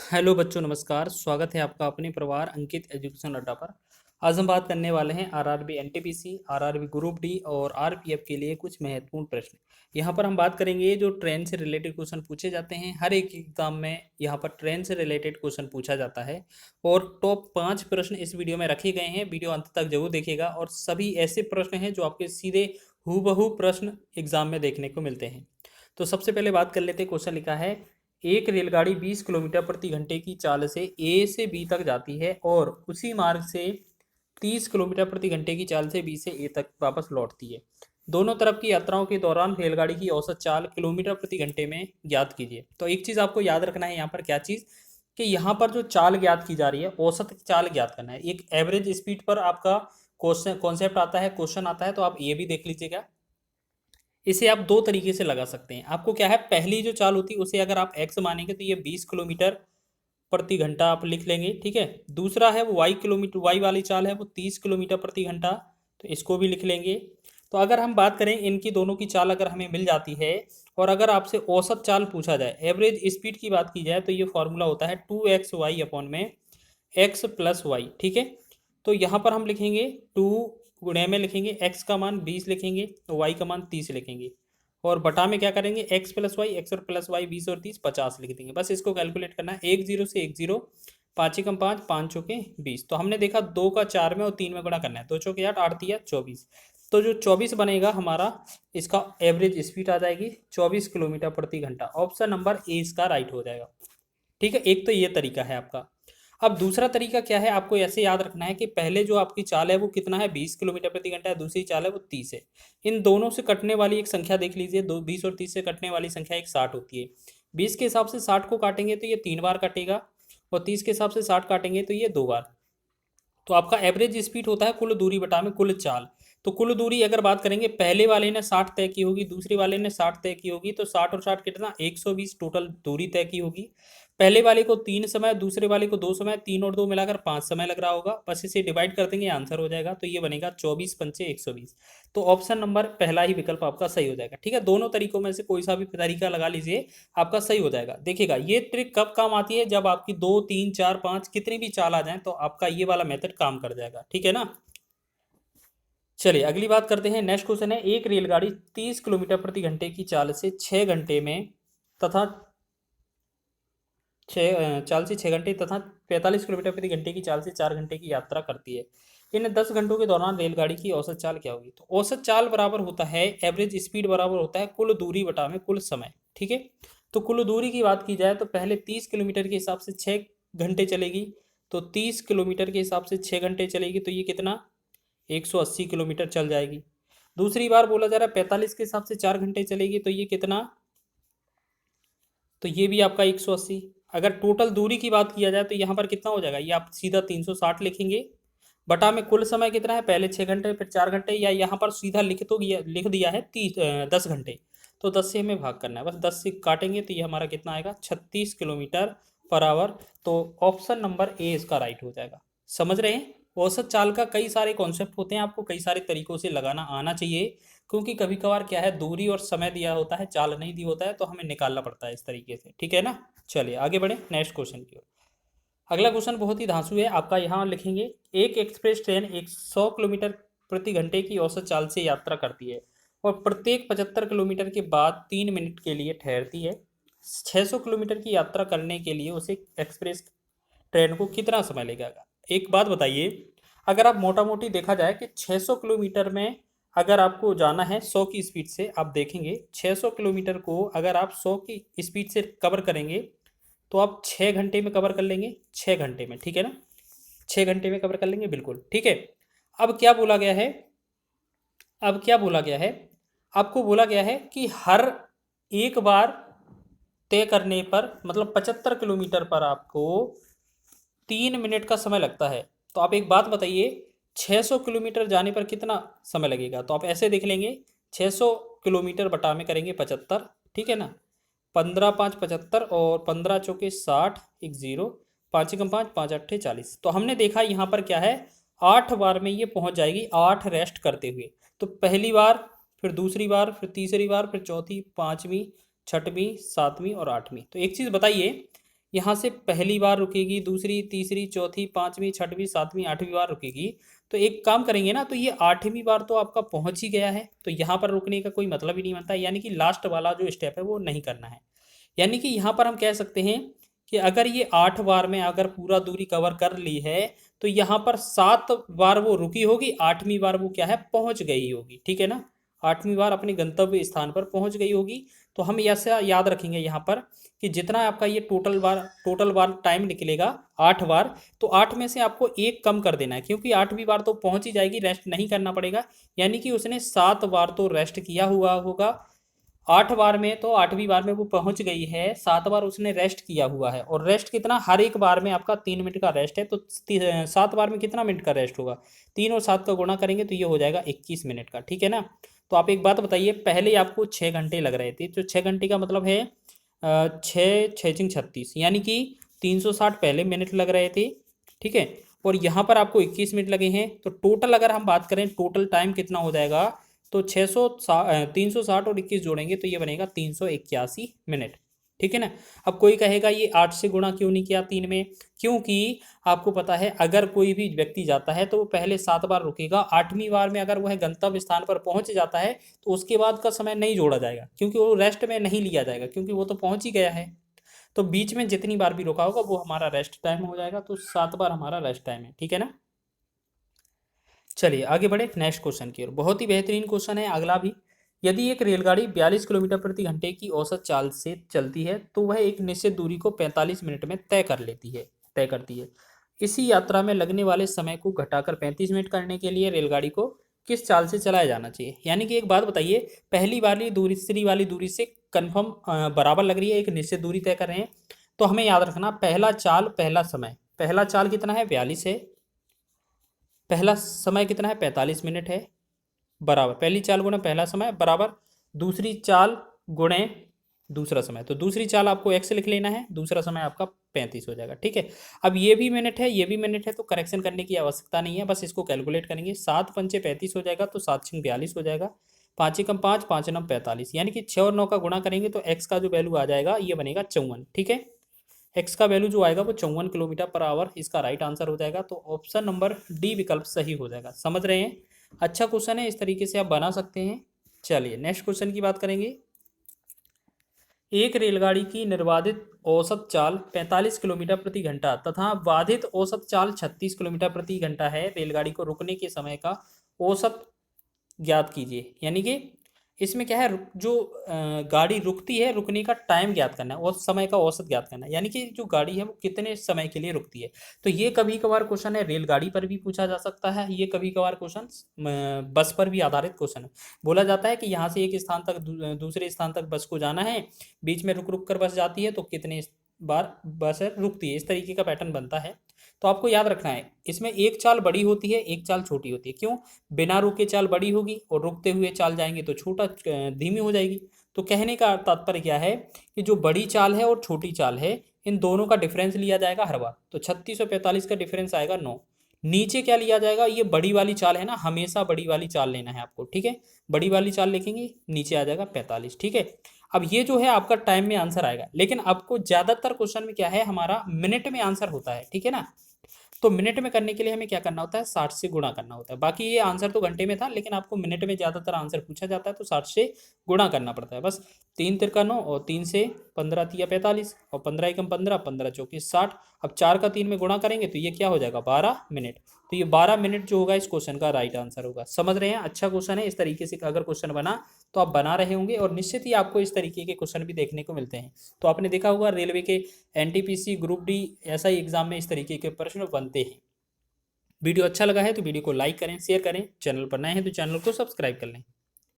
Hello बच्चों, नमस्कार। स्वागत है आपका अपने परिवार अंकित एजुकेशन अड्डा पर। आज हम बात करने वाले हैं RRB NTPC, RRB group D और आरपीएफ के लिए कुछ महत्वपूर्ण प्रश्न। यहाँ पर हम बात करेंगे जो ट्रेन से रिलेटेड क्वेश्चन पूछे जाते हैं। हर एक एग्जाम में यहाँ पर ट्रेन से रिलेटेड क्वेश्चन पूछा जाता है और टॉप 5 प्रश्न इस वीडियो में रखे गए हैं। वीडियो अंत तक जरूर देखिएगा और सभी ऐसे प्रश्न हैं जो आपके सीधे हूबहू प्रश्न एग्जाम में देखने को मिलते हैं। तो सबसे पहले बात कर लेते हैं। क्वेश्चन लिखा है, एक रेलगाड़ी 20 किलोमीटर प्रति घंटे की चाल से ए से बी तक जाती है और उसी मार्ग से 30 किलोमीटर प्रति घंटे की चाल से बी से ए तक वापस लौटती है। दोनों तरफ की यात्राओं के दौरान रेलगाड़ी की औसत चाल किलोमीटर प्रति घंटे में ज्ञात कीजिए। तो एक चीज़ आपको याद रखना है यहाँ पर, क्या चीज़ कि यहाँ पर जो चाल ज्ञात की जा रही है, औसत चाल ज्ञात करना है। एक एवरेज स्पीड पर आपका क्वेश्चन कॉन्सेप्ट आता है, क्वेश्चन आता है, तो आप ये भी देख लीजिएगा। इसे आप दो तरीके से लगा सकते हैं। आपको क्या है, पहली जो चाल होती है उसे अगर आप एक्स मानेंगे तो ये 20 किलोमीटर प्रति घंटा आप लिख लेंगे, ठीक है। दूसरा है वो वाई किलोमीटर, वाई वाली चाल है वो 30 किलोमीटर प्रति घंटा, तो इसको भी लिख लेंगे। तो अगर हम बात करें इनकी दोनों की चाल अगर हमें मिल जाती है और अगर आपसे औसत चाल पूछा जाए, एवरेज स्पीड की बात की जाए, तो ये फॉर्मूला होता है 2xy अपॉन में एक्स प्लस वाई, ठीक है। तो यहाँ पर हम लिखेंगे 2 गुणे में लिखेंगे एक्स का मान 20 लिखेंगे, तो वाई का मान 30 लिखेंगे और बटा में क्या करेंगे, एक्स प्लस वाई, एक्स और प्लस वाई 20 और 30 50 लिख देंगे। बस इसको कैलकुलेट करना है। एक जीरो से एक जीरो, पाँच एकम पाँच, पाँच चौके 20। तो हमने देखा 2 का 4 में और 3 में गुणा करना है, 2 चौके 8, 8 तिया 24। तो जो 24 बनेगा हमारा, इसका एवरेज स्पीड आ जाएगी 24 किलोमीटर प्रति घंटा। ऑप्शन नंबर ए इसका राइट हो जाएगा, ठीक है। एक तो ये तरीका है आपका। अब दूसरा तरीका क्या है, आपको ऐसे याद रखना है कि पहले जो आपकी चाल है वो कितना है, 20 किलोमीटर प्रति घंटा है, दूसरी चाल है वो 30 है। इन दोनों से कटने वाली एक संख्या देख लीजिए, 20 और 30 से कटने वाली संख्या एक 60 होती है। 20 के हिसाब से 60 को काटेंगे तो ये 3 बार कटेगा और 30 के हिसाब से 60 काटेंगे तो ये 2 बार। तो आपका एवरेज स्पीड होता है कुल दूरी बटा में कुल चाल। तो कुल दूरी अगर बात करेंगे, पहले वाले ने 60 तय की होगी, दूसरे वाले ने 60 तय की होगी, तो 60 और 60 कितना, 120 टोटल दूरी तय की होगी। पहले वाले को 3 समय, दूसरे वाले को 2 समय, 3 और 2 मिलाकर 5 समय लग रहा होगा। बस इसे डिवाइड कर देंगे, आंसर हो जाएगा। तो ये बनेगा 24 पंचे 120। तो ऑप्शन नंबर पहला ही विकल्प आपका सही हो जाएगा, ठीक है। दोनों तरीकों में से कोई सा भी तरीका लगा लीजिए, आपका सही हो जाएगा। देखिएगा ये ट्रिक कब काम आती है, जब आपकी 2 3 4 5 कितनी भी चाल आ जाए तो आपका ये वाला मेथड काम कर जाएगा, ठीक है ना। चलिए अगली बात करते हैं। नेक्स्ट क्वेश्चन है, एक रेलगाड़ी 30 किलोमीटर प्रति घंटे की चाल से 6 घंटे में तथा 6 घंटे तथा 45 किलोमीटर प्रति घंटे की चाल से 4 घंटे की यात्रा करती है। इन 10 घंटों के दौरान रेलगाड़ी की औसत चाल क्या होगी। तो औसत चाल बराबर होता है एवरेज स्पीड बराबर होता है कुल दूरी बटा में कुल समय, ठीक है। तो कुल दूरी की बात की जाए तो पहले 30 किलोमीटर के हिसाब से 6 घंटे चलेगी, तो 30 किलोमीटर के हिसाब से 6 घंटे चलेगी, तो ये कितना, 180 किलोमीटर चल जाएगी। दूसरी बार बोला जा रहा है 45 के हिसाब से 4 घंटे चलेगी, तो ये कितना, तो ये भी आपका 180। अगर टोटल दूरी की बात किया जाए तो यहाँ पर कितना हो जाएगा, ये आप सीधा 360 लिखेंगे, बटा में कुल समय कितना है, पहले 6 घंटे फिर 4 घंटे, या यहाँ पर सीधा लिख दिया है 10 घंटे। तो 10 से हमें भाग करना है, बस 10 से काटेंगे तो ये हमारा कितना आएगा, 36 किलोमीटर पर आवर। तो ऑप्शन नंबर ए इसका राइट हो जाएगा। समझ रहे हैं, औसत चाल का कई सारे कॉन्सेप्ट होते हैं, आपको कई सारे तरीकों से लगाना आना चाहिए, क्योंकि कभी कभार क्या है, दूरी और समय दिया होता है, चाल नहीं दी होता है, तो हमें निकालना पड़ता है इस तरीके से, ठीक है ना। चलिए आगे बढ़े नेक्स्ट क्वेश्चन की ओर। अगला क्वेश्चन बहुत ही धांसू है आपका, यहाँ लिखेंगे, एक एक्सप्रेस ट्रेन 100 किलोमीटर प्रति घंटे की औसत चाल से यात्रा करती है और प्रत्येक 75 किलोमीटर के बाद 3 मिनट के लिए ठहरती है। 600 किलोमीटर की यात्रा करने के लिए उसे एक्सप्रेस ट्रेन को कितना समय लगेगा। एक बात बताइए, अगर आप मोटा मोटी देखा जाए कि 600 किलोमीटर में अगर आपको जाना है 100 की स्पीड से, आप देखेंगे 600 किलोमीटर को अगर आप 100 की स्पीड से कवर करेंगे तो आप 6 घंटे में कवर कर लेंगे, 6 घंटे में, ठीक है ना। 6 घंटे में कवर कर लेंगे, बिल्कुल ठीक है। अब क्या बोला गया है, अब क्या बोला गया है, आपको बोला गया है कि हर एक बार तय करने पर, मतलब 75 किलोमीटर पर आपको 3 मिनट का समय लगता है। तो आप एक बात बताइए, 600 किलोमीटर जाने पर कितना समय लगेगा। तो आप ऐसे देख लेंगे, 600 किलोमीटर बटा में करेंगे 75, ठीक है ना। 15 5 75 और 15 चौके 60, एक जीरो, पाँच एकम पाँच, पाँच अट्ठे 40। तो हमने देखा यहाँ पर क्या है, 8 बार में ये पहुँच जाएगी, 8 रेस्ट करते हुए। तो पहली बार, फिर दूसरी बार, फिर तीसरी बार, फिर चौथी, पाँचवीं, छठवीं, सातवीं और आठवीं। तो एक चीज़ बताइए, यहाँ से पहली बार रुकेगी, दूसरी, तीसरी, चौथी, पाँचवीं, छठवीं, सातवीं, आठवीं बार रुकेगी। तो एक काम करेंगे ना, तो ये आठवीं बार तो आपका पहुंच ही गया है, तो यहाँ पर रुकने का कोई मतलब ही नहीं बनता, यानी कि लास्ट वाला जो स्टेप है वो नहीं करना है। यानी कि यहाँ पर हम कह सकते हैं कि अगर ये 8 बार में अगर पूरा दूरी कवर कर ली है, तो यहाँ पर 7 बार वो रुकी होगी, 8वीं बार वो क्या है, पहुंच गई होगी। ठीक है ना, 8वीं बार अपने गंतव्य स्थान पर पहुंच गई होगी। तो हम ऐसा याद रखेंगे यहाँ पर कि जितना आपका ये टोटल बार टाइम निकलेगा 8 बार, तो 8 में से आपको एक कम कर देना है, क्योंकि 8वीं बार तो पहुंच ही जाएगी, रेस्ट नहीं करना पड़ेगा। यानी कि उसने 7 बार तो रेस्ट किया हुआ होगा, 8 बार में, तो 8वीं बार में वो पहुंच गई है, 7 बार उसने रेस्ट किया हुआ है। और रेस्ट कितना, हर एक बार में आपका 3 मिनट का रेस्ट है, तो 7 बार में कितना मिनट का रेस्ट होगा, 3 और 7 का गुणा करेंगे तो ये हो जाएगा 21 मिनट का। ठीक है ना। तो आप एक बात बताइए, पहले आपको 6 घंटे लग रहे थे, तो 6 घंटे का मतलब है 6×6=36, यानी कि 360 पहले मिनट लग रहे थे। ठीक है, और यहाँ पर आपको 21 मिनट लगे हैं, तो टोटल अगर हम बात करें टोटल टाइम कितना हो जाएगा, तो 360 और 21 जोड़ेंगे तो ये बनेगा 381 मिनट। ठीक है ना। अब कोई कहेगा ये 8 से गुणा क्यों नहीं किया 3 में, क्योंकि आपको पता है अगर कोई भी व्यक्ति जाता है तो वो पहले 7 बार रुकेगा, 8वीं बार में अगर वह गंतव्य स्थान पर पहुंच जाता है तो उसके बाद का समय नहीं जोड़ा जाएगा, क्योंकि वो रेस्ट में नहीं लिया जाएगा, क्योंकि वो तो पहुंच ही गया है। तो बीच में जितनी बार भी रुका होगा वो हमारा रेस्ट टाइम हो जाएगा, तो 7 बार हमारा रेस्ट टाइम है। ठीक है ना। चलिए आगे बढ़े नेक्स्ट क्वेश्चन की ओर। बहुत ही बेहतरीन क्वेश्चन है अगला भी। यदि एक रेलगाड़ी 42 किलोमीटर प्रति घंटे की औसत चाल से चलती है तो वह एक निश्चित दूरी को 45 मिनट में तय करती है। इसी यात्रा में लगने वाले समय को घटाकर 35 मिनट करने के लिए रेलगाड़ी को किस चाल से चलाया जाना चाहिए। यानी कि एक बात बताइए, पहली वाली दूसरी वाली दूरी से कन्फर्म बराबर लग रही है, एक निश्चित दूरी तय कर रहे हैं, तो हमें याद रखना पहला चाल पहला समय, पहला चाल कितना है 42 है, पहला समय कितना है 45 मिनट है, बराबर पहली चाल गुणे पहला समय बराबर दूसरी चाल गुणे दूसरा समय। तो दूसरी चाल आपको x लिख लेना है, दूसरा समय आपका 35 हो जाएगा। ठीक है, अब ये भी मिनट है ये भी मिनट है, तो करेक्शन करने की आवश्यकता नहीं है, बस इसको कैलकुलेट करेंगे। 7×5=35 हो जाएगा, तो 7×6=42 हो जाएगा, 5×1=5, 5×9=45, यानी कि 6 और 9 का गुणा करेंगे तो x का जो वैल्यू आ जाएगा ये बनेगा 54। ठीक है, एक्स का वैल्यू जो आएगा वो 54 किलोमीटर पर आवर इसका राइट आंसर हो जाएगा। तो ऑप्शन नंबर डी विकल्प सही हो जाएगा। समझ रहे हैं, अच्छा क्वेश्चन है, इस तरीके से आप बना सकते हैं। चलिए नेक्स्ट क्वेश्चन की बात करेंगे। एक रेलगाड़ी की निर्बाधित औसत चाल 45 किलोमीटर प्रति घंटा तथा बाधित औसत चाल 36 किलोमीटर प्रति घंटा है। रेलगाड़ी को रुकने के समय का औसत ज्ञात कीजिए। यानी कि इसमें क्या है, जो गाड़ी रुकती है रुकने का टाइम ज्ञात करना है और समय का औसत ज्ञात करना है, यानी कि जो गाड़ी है वो कितने समय के लिए रुकती है। तो ये कभी कभार क्वेश्चन है रेलगाड़ी पर भी पूछा जा सकता है, ये कभी कभार क्वेश्चन बस पर भी आधारित क्वेश्चन है। बोला जाता है कि यहाँ से एक स्थान तक दूसरे स्थान तक बस को जाना है, बीच में रुक रुक कर बस जाती है, तो कितने बार बस रुकती है, इस तरीके का पैटर्न बनता है। तो आपको याद रखना है, इसमें एक चाल बड़ी होती है एक चाल छोटी होती है। क्यों, बिना रुके चाल बड़ी होगी और रुकते हुए चाल जाएंगे तो छोटा धीमी हो जाएगी। तो कहने का तात्पर्य क्या है कि जो बड़ी चाल है और छोटी चाल है इन दोनों का डिफरेंस लिया जाएगा हर बार। तो 36 और 45 का डिफरेंस आएगा 9। नीचे क्या लिया जाएगा, ये बड़ी वाली चाल है ना, हमेशा बड़ी वाली चाल लेना है आपको। ठीक है, बड़ी वाली चाल लिखेंगे, नीचे आ जाएगा 45। ठीक है, अब ये जो है आपका टाइम में आंसर आएगा, लेकिन आपको ज्यादातर क्वेश्चन में क्या है हमारा मिनट में आंसर होता है। ठीक है ना, तो मिनट में करने के लिए हमें क्या करना होता है, 60 से गुणा करना होता है। बाकी ये आंसर तो घंटे में था, लेकिन आपको मिनट में ज्यादातर आंसर पूछा जाता है, तो 60 से गुणा करना पड़ता है। बस 3 तिरका 9 और 3 से 15 तिया 45 और 15 एकम 15, 15 चौकी 60। अब 4 का 3 में गुणा करेंगे तो ये क्या हो जाएगा 12 मिनट। तो ये 12 मिनट जो होगा इस क्वेश्चन का राइट आंसर होगा। समझ रहे हैं, अच्छा क्वेश्चन है। इस तरीके से अगर क्वेश्चन बना तो आप बना रहे होंगे और निश्चित ही आपको इस तरीके के क्वेश्चन भी देखने को मिलते हैं। तो आपने देखा होगा रेलवे के एनटीपीसी ग्रुप डी ऐसा ही एग्जाम में इस तरीके के प्रश्न बनते हैं। वीडियो अच्छा लगा है तो वीडियो को लाइक करें, शेयर करें, चैनल पर नए हैं तो चैनल को सब्सक्राइब कर लें।